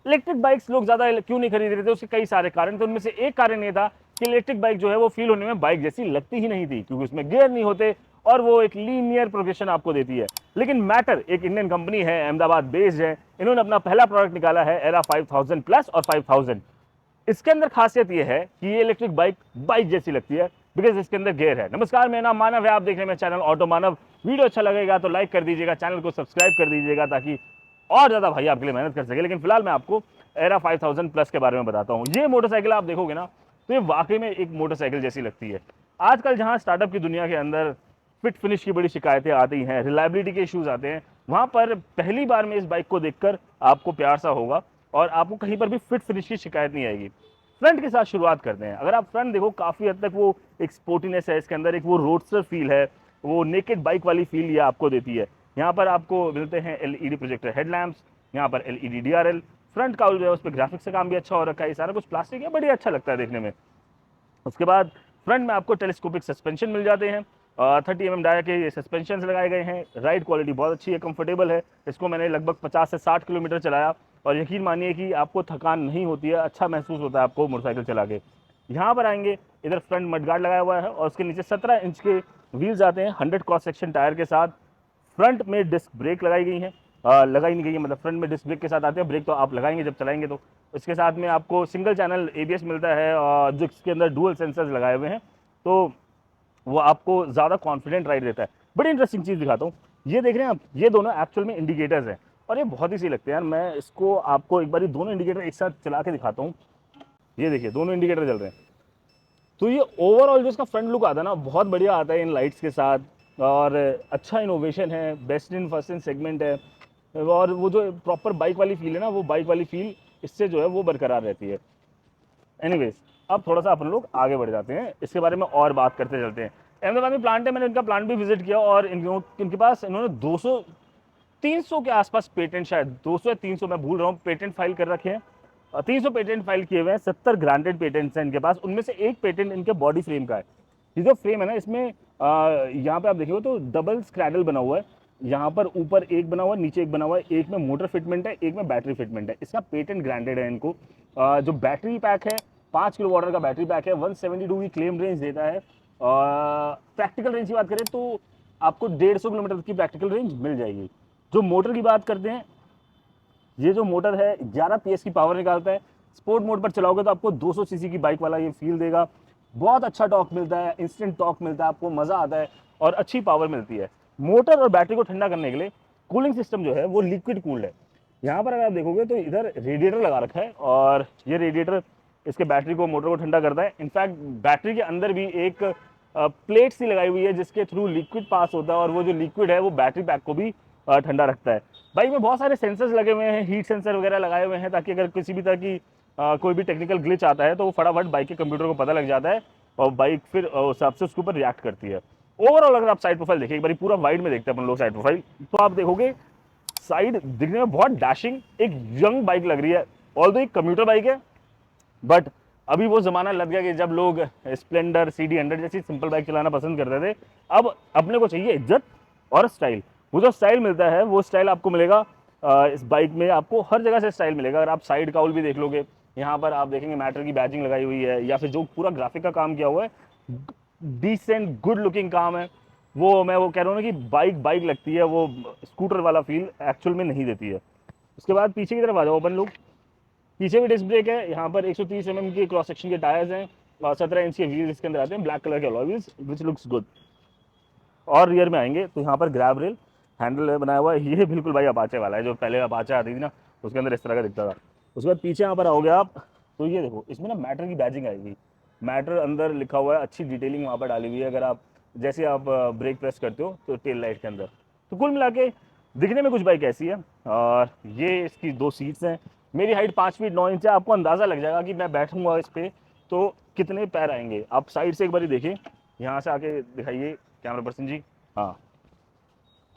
Electric bikes लोग ज़्यादा क्यों नहीं खरीद रहे थे, उसके कई सारे कारण थे। उनमें से एक कारण ये था कि इलेक्ट्रिक बाइक जो है वो फील होने में बाइक जैसी लगती ही नहीं थी, क्योंकि उसमें गियर नहीं होते और वो एक लीनियर प्रोग्रेशन आपको देती है। लेकिन मैटर एक इंडियन कंपनी है, अहमदाबाद बेस्ड है, इन्होंने अपना पहला प्रोडक्ट निकाला है एरा 5000 प्लस और 5000। इसके अंदर खासियत यह है कि ये इलेक्ट्रिक बाइक बाइक जैसी लगती है, बिकॉज इसके अंदर गियर है। नमस्कार, मेरा नाम मानव है, आप देख रहे हैं मेरा चैनल ऑटो मानव। वीडियो अच्छा लगेगा तो लाइक कर दीजिएगा, चैनल को सब्सक्राइब कर दीजिएगा ताकि और ज्यादा भाई आपके लिए मेहनत कर सके। लेकिन फिलहाल मैं आपको एरा 5000 प्लस के बारे में बताता हूँ। ये मोटरसाइकिल आप देखोगे ना तो ये वाकई में एक मोटरसाइकिल जैसी लगती है। आजकल जहाँ स्टार्टअप की दुनिया के अंदर फिट फिनिश की बड़ी शिकायतें आती हैं, रिलायबिलिटी के इश्यूज आते हैं, वहां पर पहली बार में इस बाइक को देखकर आपको प्यार सा होगा और आपको कहीं पर भी फिट फिनिश की शिकायत नहीं आएगी। फ्रंट के साथ शुरुआत करते हैं। अगर आप फ्रंट देखो, काफी हद तक वो एक स्पोर्टीनेस है इसके अंदर, एक वो रोडस्टर फील है, वो नेकेड बाइक वाली फील ये आपको देती है। यहाँ पर आपको मिलते हैं एलईडी प्रोजेक्टर हेडलैम्प्स, यहाँ पर एलईडी डीआरएल, फ्रंट का जो है उस पर ग्राफिक्स का काम भी अच्छा हो रखा है, सारा कुछ प्लास्टिक है, बढ़िया अच्छा लगता है देखने में। उसके बाद फ्रंट में आपको टेलीस्कोपिक सस्पेंशन मिल जाते हैं, 30 डाया के ये सस्पेंशन लगाए गए हैं। राइड क्वालिटी बहुत अच्छी है, कंफर्टेबल है। इसको मैंने लगभग 50 से 60 किलोमीटर चलाया और यकीन मानिए कि आपको थकान नहीं होती है, अच्छा महसूस होता है आपको मोटरसाइकिल चला के। यहाँ पर आएंगे, इधर फ्रंट मडगार्ड लगाया हुआ है और उसके नीचे 17 इंच के व्हील्स आते हैं 100 क्रॉस सेक्शन टायर के साथ। फ्रंट में डिस्क ब्रेक लगाई गई है, लगाई नहीं गई है, मतलब फ्रंट में डिस्क ब्रेक के साथ आते हैं। ब्रेक तो आप लगाएंगे जब चलाएंगे। तो इसके साथ में आपको सिंगल चैनल एबीएस मिलता है और जिसके अंदर डुअल सेंसर्स लगाए हुए हैं, तो वो आपको ज़्यादा कॉन्फिडेंट राइड देता है। बड़ी इंटरेस्टिंग चीज़ दिखाता हूँ, ये देख रहे हैं आप, ये दोनों एक्चुअल में इंडिकेटर्स हैं और ये बहुत ही सही लगते हैं यार। मैं इसको आपको एक बार ये दोनों इंडिकेटर एक साथ चला के दिखाता हूँ। ये देखिए दोनों इंडिकेटर चल रहे हैं। तो ये ओवरऑल जो इसका फ्रंट लुक आता है ना, बहुत बढ़िया आता है इन लाइट्स के साथ और अच्छा इनोवेशन है, best in first in segment है। और वो जो प्रॉपर बाइक वाली फील है ना, वो बाइक वाली फील इससे जो है वो बरकरार रहती है। एनीवेज, अब थोड़ा सा अपन लोग आगे बढ़ जाते हैं, इसके बारे में और बात करते चलते हैं। अहमदाबाद में प्लांट है, मैंने इनका प्लांट भी विजिट किया और इनके पास इन्होंने 200 300 के आसपास पेटेंट, शायद 200 या 300 मैं भूल रहा हूँ, पेटेंट फाइल कर रखे हैं। 300 पेटेंट फाइल किए हुए हैं, 70 ग्रांटेड पेटेंट्स हैं इनके पास। उनमें से एक पेटेंट इनके बॉडी फ्रेम का है। ये जो फ्रेम है ना, इसमें यहाँ पे आप देखिए तो डबल स्क्रैडल बना हुआ है। यहाँ पर ऊपर एक बना हुआ है, नीचे एक बना हुआ है। एक में मोटर फिटमेंट है, एक में बैटरी फिटमेंट है। इसका पेटेंट ग्रांटेड है इनको। जो बैटरी पैक है, 5 किलो वाटर का बैटरी पैक है, 172 की क्लेम रेंज देता है। प्रैक्टिकल रेंज की बात करें तो आपको 150 किलोमीटर की प्रैक्टिकल रेंज मिल जाएगी। जो मोटर की बात करते हैं, ये जो मोटर है 11 पीएस की पावर निकालता है। स्पोर्ट मोड पर चलाओगे तो आपको 200 सीसी की बाइक वाला ये फील देगा। बहुत अच्छा टॉर्क मिलता है, इंस्टेंट टॉर्क मिलता है, आपको मजा आता है और अच्छी पावर मिलती है। मोटर और बैटरी को ठंडा करने के लिए कूलिंग सिस्टम जो है वो लिक्विड कूल्ड है। यहाँ पर अगर आप देखोगे तो इधर रेडिएटर लगा रखा है और ये रेडिएटर इसके बैटरी को, मोटर को ठंडा करता है। इनफैक्ट बैटरी के अंदर भी एक प्लेट सी लगाई हुई है जिसके थ्रू लिक्विड पास होता है और वो जो लिक्विड है वो बैटरी पैक को भी ठंडा रखता है। बाइक में बहुत सारे सेंसर्स लगे हुए हैं, हीट सेंसर वगैरह लगाए हुए हैं, ताकि अगर किसी भी तरह की कोई भी टेक्निकल ग्लिच आता है तो वो फटाफट बाइक के कंप्यूटर को पता लग जाता है और बाइक फिर उस हिसाब से उसके ऊपर रिएक्ट करती है। ओवरऑल अगर आप साइड प्रोफाइल देखिए, एक बार पूरा वाइड में देखते हैं अपन लोग साइड प्रोफाइल, तो आप देखोगे साइड दिखने में बहुत डैशिंग, एक यंग बाइक लग रही है। ऑल्दो एक कम्यूटर बाइक है, बट अभी वो जमाना लग गया कि जब लोग स्प्लेंडर, CD100 जैसी सिंपल बाइक चलाना पसंद करते थे। अब अपने को चाहिए इज्जत और स्टाइल। वो जो स्टाइल मिलता है वो स्टाइल आपको मिलेगा इस बाइक में, आपको हर जगह से स्टाइल मिलेगा। अगर आप साइड काउल भी देख लोगे, यहाँ पर आप देखेंगे मैटर की बैजिंग लगाई हुई है, या फिर जो पूरा ग्राफिक का काम किया हुआ है, डिसेंट गुड लुकिंग काम है। वो मैं वो कह रहा हूँ ना कि बाइक बाइक लगती है, वो स्कूटर वाला फील एक्चुअल में नहीं देती है। उसके बाद पीछे की तरफ आ जाओ अपन लोग, पीछे भी डिस्क ब्रेक है। यहाँ पर 130 mm के क्रॉस सेक्शन के टायर्स हैं और 17 इंच के व्हील्स इसके अंदर आते हैं, ब्लैक कलर के alloy wheels, which looks good. और रियर में आएंगे तो यहाँ पर ग्रैब रेल हैंडल बनाया हुआ है, ये बिल्कुल भाई अपाचे वाला है, जो पहले अपाचे आती थी ना उसके अंदर इस तरह का दिखता था। उसके बाद पीछे यहाँ पर आओगे आप तो ये देखो, इसमें ना मैटर की बैजिंग आएगी। मैटर अंदर लिखा हुआ है, अच्छी डिटेलिंग वहाँ पर डाली हुई है। अगर आप जैसे आप ब्रेक प्रेस करते हो तो टेल लाइट के अंदर, तो कुल मिला के दिखने में कुछ बाइक ऐसी है। और ये इसकी 2 सीट्स हैं। मेरी हाइट 5 फीट 9 इंच है, आपको अंदाज़ा लग जाएगा कि मैं बैठूंगा इस पर तो कितने पैर आएंगे। आप साइड से एक बार देखिए, यहाँ से आके दिखाइए कैमरा पर्सन जी। हाँ,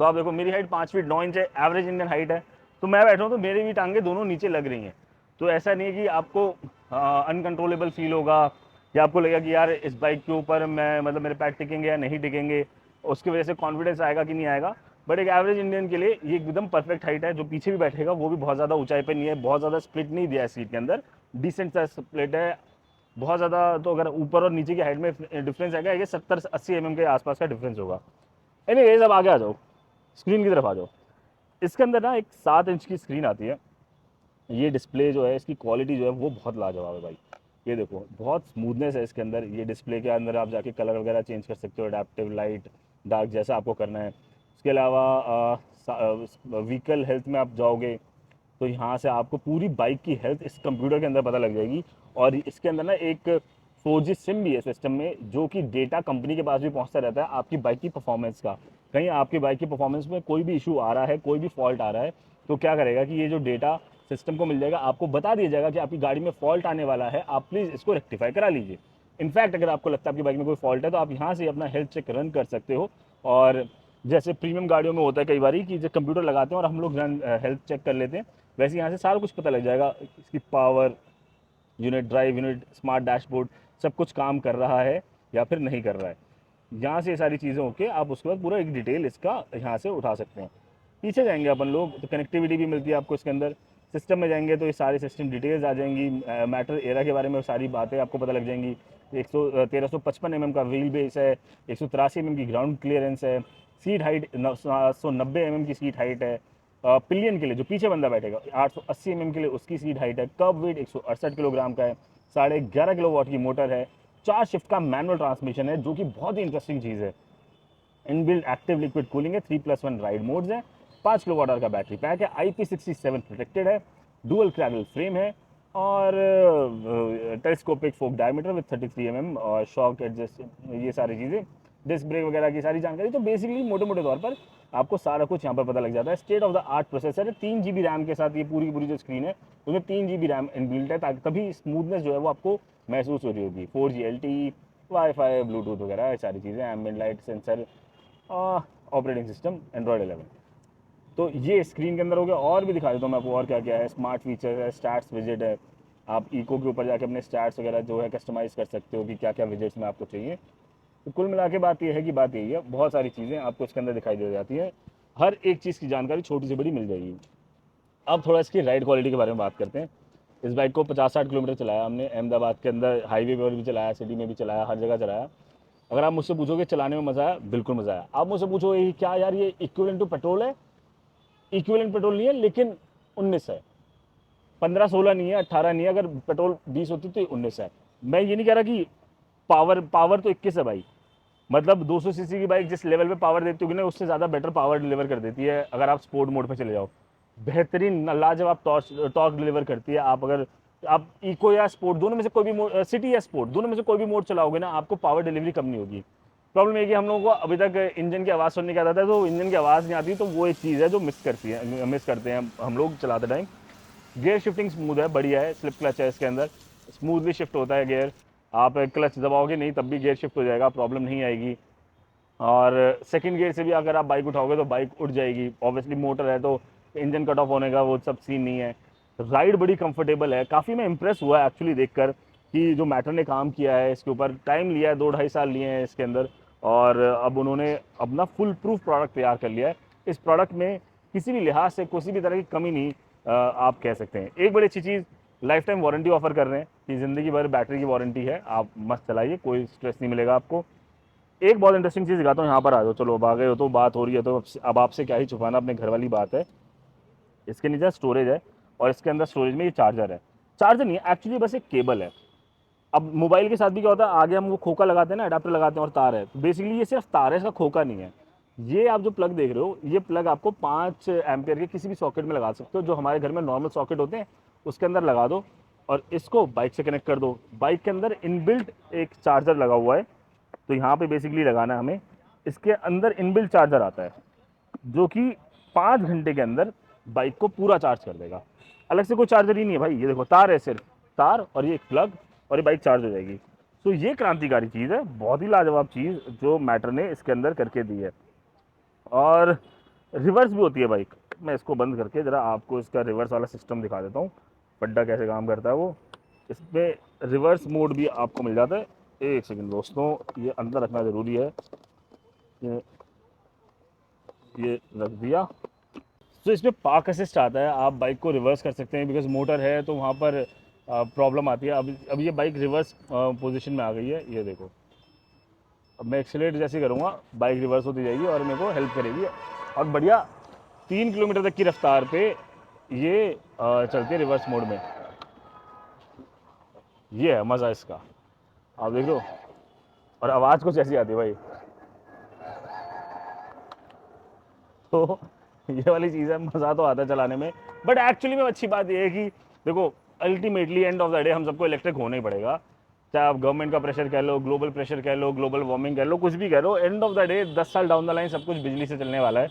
तो आप देखो मेरी हाइट 5 फीट 9 इंच है, एवरेज इंडियन हाइट है। तो मैं बैठा हूँ तो मेरी भी टांगे दोनों नीचे लग रही हैं। तो ऐसा नहीं है कि आपको अनकंट्रोलेबल फील होगा या आपको लगेगा कि यार इस बाइक के ऊपर मैं, मतलब मेरे पैर टिकेंगे या नहीं टिकेंगे, उसकी वजह से कॉन्फिडेंस आएगा कि नहीं आएगा। बट एक एवरेज इंडियन के लिए ये एकदम परफेक्ट हाइट है। जो पीछे भी बैठेगा वो भी बहुत ज़्यादा ऊंचाई पे नहीं है, बहुत ज़्यादा स्प्लिट नहीं दिया है सीट के अंदर, डिसेंट सा स्प्लिट है। बहुत ज़्यादा तो अगर ऊपर और नीचे की हाइट में डिफरेंस आएगा, ये 70-80 mm के आसपास का डिफरेंस होगा। एनीवेज अब आगे आ जाओ, स्क्रीन की तरफ आ जाओ। इसके अंदर ना एक 7 इंच की स्क्रीन आती है। ये डिस्प्ले जो है, इसकी क्वालिटी जो है वो बहुत लाजवाब है भाई। ये देखो बहुत स्मूथनेस है इसके अंदर। ये डिस्प्ले के अंदर आप जाके कलर वगैरह चेंज कर सकते हो, अडेप्टिव लाइट डार्क जैसा आपको करना है। उसके अलावा व्हीकल हेल्थ में आप जाओगे तो यहाँ से आपको पूरी बाइक की हेल्थ इस कंप्यूटर के अंदर पता लग जाएगी। और इसके अंदर ना एक 4G सिम भी है सिस्टम में, जो कि डेटा कंपनी के पास भी पहुँचता रहता है आपकी बाइक की परफॉर्मेंस का। कहीं आपकी बाइक की परफॉर्मेंस में कोई भी इशू आ रहा है, कोई भी फॉल्ट आ रहा है, तो क्या करेगा कि ये जो डेटा सिस्टम को मिल जाएगा, आपको बता दिया जाएगा कि आपकी गाड़ी में फॉल्ट आने वाला है, आप प्लीज़ इसको रेक्टिफाई करा लीजिए। इनफैक्ट अगर आपको लगता है आपकी बाइक में कोई फॉल्ट है तो आप यहाँ से अपना हेल्थ चेक रन कर सकते हो। और जैसे प्रीमियम गाड़ियों में होता है कई बार कि जो कंप्यूटर लगाते हैं और हम लोग रन हेल्थ चेक कर लेते हैं, वैसे यहाँ से सारा कुछ पता लग जाएगा। इसकी power unit, drive unit, smart dashboard, सब कुछ काम कर रहा है या फिर नहीं कर रहा है। यहाँ से ये सारी चीज़ें होके आप उसके बाद पूरा एक डिटेल इसका यहाँ से उठा सकते हैं। पीछे जाएंगे अपन लोग तो कनेक्टिविटी भी मिलती है आपको इसके अंदर। सिस्टम में जाएंगे तो ये सारी सिस्टम डिटेल्स आ जाएंगी, मैटर एरा के बारे में सारी बातें आपको पता लग जाएंगी। 1355 mm का व्हील बेस है, 183 mm की ग्राउंड क्लियरेंस है, सीट हाइट 990 mm की सीट हाइट है। पिलियन के लिए जो पीछे बंदा बैठेगा 880 mm के लिए उसकी सीट हाइट है। कर्ब वेट 168 किलोग्राम का है, 11.5 किलोवाट की मोटर है, 4 शिफ्ट का मैनुअल ट्रांसमिशन है जो कि बहुत ही इंटरेस्टिंग चीज़ है। इनबिल्ट एक्टिव लिक्विड कूलिंग है, 3+1 राइड मोड्स है, 5 किलोवाट आवर का बैटरी पैक है, IP67 प्रोटेक्टेड है, डुअल क्रैगल फ्रेम है, और telescopic folk diameter with 33 mm और शॉक एडजस्ट, ये सारी चीज़ें, डिस्क ब्रेक वगैरह की सारी जानकारी। तो बेसिकली मोटे मोटे तौर पर आपको सारा कुछ यहाँ पर पता लग जाता है। State of the art processor है, 3 GB रैम के साथ ये पूरी की पूरी जो स्क्रीन है उसमें 3 GB रैम इनबिल्ट है, ताकि तभी स्मूथनेस जो है वो आपको महसूस हो रही होगी। 4G LTE, वाईफाई, ब्लूटूथ वगैरह सारी चीज़ें, ambient light sensor, operating system Android 11। तो ये स्क्रीन के अंदर हो गया। और भी दिखा देता हूँ मैं आपको और क्या क्या है। स्मार्ट फीचर है, स्टैट्स विजिट है, आप इको के ऊपर जाके अपने स्टैट्स वगैरह जो है कस्टमाइज़ कर सकते हो कि क्या क्या विजिट्स में आपको चाहिए। तो कुल मिला के बात ये है कि बात यही है, बहुत सारी चीज़ें आपको इसके अंदर दिखाई दे जाती है, हर एक चीज़ की जानकारी छोटी से बड़ी मिल जाएगी। अब थोड़ा इसकी राइड क्वालिटी के बारे में बात करते हैं। इस बाइक को 50-60 किलोमीटर चलाया हमने, अहमदाबाद के अंदर हाईवे पर भी चलाया, सिटी में भी चलाया, हर जगह चलाया। अगर आप मुझसे पूछोगे चलाने में मज़ा आया, बिल्कुल मज़ा आया। आप मुझसे पूछोगे क्या यार ये इक्विवेलेंट टू पेट्रोल है, इक्विवेलेंट पेट्रोल नहीं है, लेकिन 19 है, 15-16 नहीं है, 18 नहीं है। अगर पेट्रोल 20 होती तो 19 है। मैं ये नहीं कह रहा कि पावर पावर तो 21 है भाई, मतलब 200 सीसी की बाइक जिस लेवल पे पावर देती होगी ना, उससे ज़्यादा बेटर पावर डिलीवर कर देती है अगर आप स्पोर्ट मोड पे चले जाओ। बेहतरीन लाजवाब टॉर्क डिलीवर करती है। आप अगर आप इको या स्पोर्ट दोनों में से कोई भी मोड, सिटी या स्पोर्ट दोनों में से कोई भी मोड चलाओगे ना, आपको पावर डिलीवरी कम नहीं होगी। प्रॉब्लम है कि हम लोगों को अभी तक इंजन की आवाज़ सुनने की आदत है, तो इंजन की आवाज़ नहीं आती, तो वो एक चीज़ है जो मिस करते हैं हम लोग चलाते टाइम। गियर शिफ्टिंग स्मूथ है, बढ़िया है, स्लिप क्लच है इसके अंदर, स्मूथली शिफ्ट होता है गियर। आप क्लच दबाओगे नहीं तब भी गियर शिफ्ट हो जाएगा, प्रॉब्लम नहीं आएगी। और सेकंड गियर से भी अगर आप बाइक उठाओगे तो बाइक उठ जाएगी। ऑब्वियसली मोटर है तो इंजन कट ऑफ होने का वो सब सीन नहीं है। राइड बड़ी कंफर्टेबल है, काफ़ी मैं इंप्रेस हुआ एक्चुअली देखकर कि जो मैटर ने काम किया है इसके ऊपर। टाइम लिया है, 2-2.5 साल लिए हैं इसके अंदर, और अब उन्होंने अपना फुल प्रूफ प्रोडक्ट तैयार कर लिया है। इस प्रोडक्ट में किसी भी लिहाज से किसी भी तरह की कमी नहीं, आप कह सकते हैं। एक बड़ी अच्छी चीज़, लाइफ टाइम वारंटी ऑफर कर रहे हैं कि ज़िंदगी भर बैटरी की वारंटी है, आप मस्त चलाइए, कोई स्ट्रेस नहीं मिलेगा आपको। एक बहुत इंटरेस्टिंग चीज़ दिखाता हूँ, यहाँ पर आ जाओ, चलो अब आ गए हो तो बात हो रही है तो अब आपसे क्या ही छुपाना, अपने घर वाली बात है। इसके नीचे स्टोरेज है, और इसके अंदर स्टोरेज में ये चार्जर है। चार्जर नहीं है एक्चुअली, बस एक केबल है। अब मोबाइल के साथ भी क्या होता है, आगे हम वो खोखा लगाते हैं ना, अडाप्टर लगाते हैं, और तार है, तो बेसिकली ये सिर्फ तार है, इसका खोखा नहीं है। ये आप जो प्लग देख रहे हो, ये प्लग आपको 5 एम्पियर के किसी भी सॉकेट में लगा सकते हो, जो हमारे घर में नॉर्मल सॉकेट होते हैं उसके अंदर लगा दो, और इसको बाइक से कनेक्ट कर दो। बाइक के अंदर इनबिल्ट एक चार्जर लगा हुआ है, तो यहाँ पे बेसिकली लगाना है हमें। इसके अंदर इनबिल्ट चार्जर आता है जो कि 5 घंटे के अंदर बाइक को पूरा चार्ज कर देगा। अलग से कोई चार्जर ही नहीं है भाई, ये देखो तार है, सिर्फ तार और ये एक प्लग, और ये बाइक चार्ज हो जाएगी। तो ये क्रांतिकारी चीज़ है, बहुत ही लाजवाब चीज़ जो मैटर ने इसके अंदर करके दी है। और रिवर्स भी होती है बाइक। मैं इसको बंद करके ज़रा आपको इसका रिवर्स वाला सिस्टम दिखा देता हूँ, पड्डा कैसे काम करता है वो। इसमें रिवर्स मोड भी आपको मिल जाता है। एक सेकंड दोस्तों, ये अंदर रखना ज़रूरी है। ये ये रख दिया। तो इसमें पार्क असिस्ट आता है, आप बाइक को रिवर्स कर सकते हैं, बिकॉज मोटर है तो वहाँ पर प्रॉब्लम आती है। अब ये बाइक रिवर्स पोजीशन में आ गई है, ये देखो। अब मैं एक्सीलेट जैसे करूँगा बाइक रिवर्स होती जाएगी और मेरे को हेल्प करेगी। और बढ़िया 3 किलोमीटर तक की रफ्तार पे ये चलती है रिवर्स मोड में। ये है मज़ा इसका, आप देख लो। और आवाज़ कुछ ऐसी आती है भाई। तो ये वाली चीज़ है, मज़ा तो आता है चलाने में। बट एक्चुअली में अच्छी बात ये है कि देखो, ultimately end of the day हम सबको इलेक्ट्रिक होना ही पड़ेगा। चाहे आप गवर्नमेंट का प्रेशर कह लो, ग्लोबल प्रेशर कह लो, ग्लोबल वार्मिंग कह लो, कुछ भी कह लो, एंड ऑफ द डे 10 साल डाउन द लाइन सब कुछ बिजली से चलने वाला है।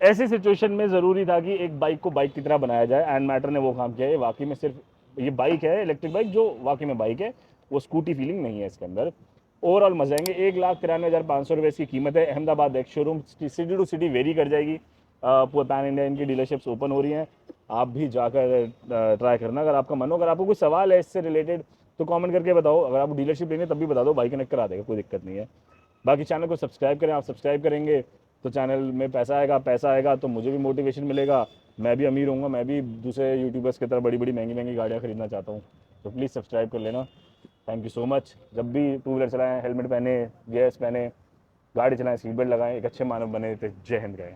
ऐसी सिचुएशन में ज़रूरी था कि एक बाइक को बाइक की तरह बनाया जाए, एंड मैटर ने वो काम किया है। वाकई में सिर्फ ये बाइक है, इलेक्ट्रिक बाइक जो वाकई में बाइक है, वो स्कूटी फीलिंग नहीं है इसके अंदर। ओवरऑल मजा आएंगे। 1,93,500 रुपये इसकी कीमत है। Ahmedabad ex showroom, city to city vary कर जाएगी। पूरे पैन इंडिया इनकी डीलरशिप्स ओपन हो रही हैं, आप भी जाकर ट्राई करना अगर आपका मन हो। अगर आपको कोई सवाल है इससे रिलेटेड तो कमेंट करके बताओ। अगर आपको डीलरशिप लेनी है तब भी बता दो, भाई कनेक्ट करा देगा, कोई दिक्कत नहीं है। बाकी चैनल को सब्सक्राइब करें, आप सब्सक्राइब करेंगे तो चैनल में पैसा आएगा तो मुझे भी मोटिवेशन मिलेगा, मैं भी अमीर होऊंगा, मैं भी दूसरे यूट्यूबर्स की तरह बड़ी बड़ी महंगी महंगी गाड़ियाँ खरीदना चाहता हूँ। तो प्लीज़ सब्सक्राइब कर लेना। Thank you so much. जब भी टू व्हीलर चलाएं हेलमेट पहने, गियर्स पहने, गाड़ी चलाएं सीट बेल्ट लगाएं, एक अच्छे मानव बने। तो जय हिंद कहें।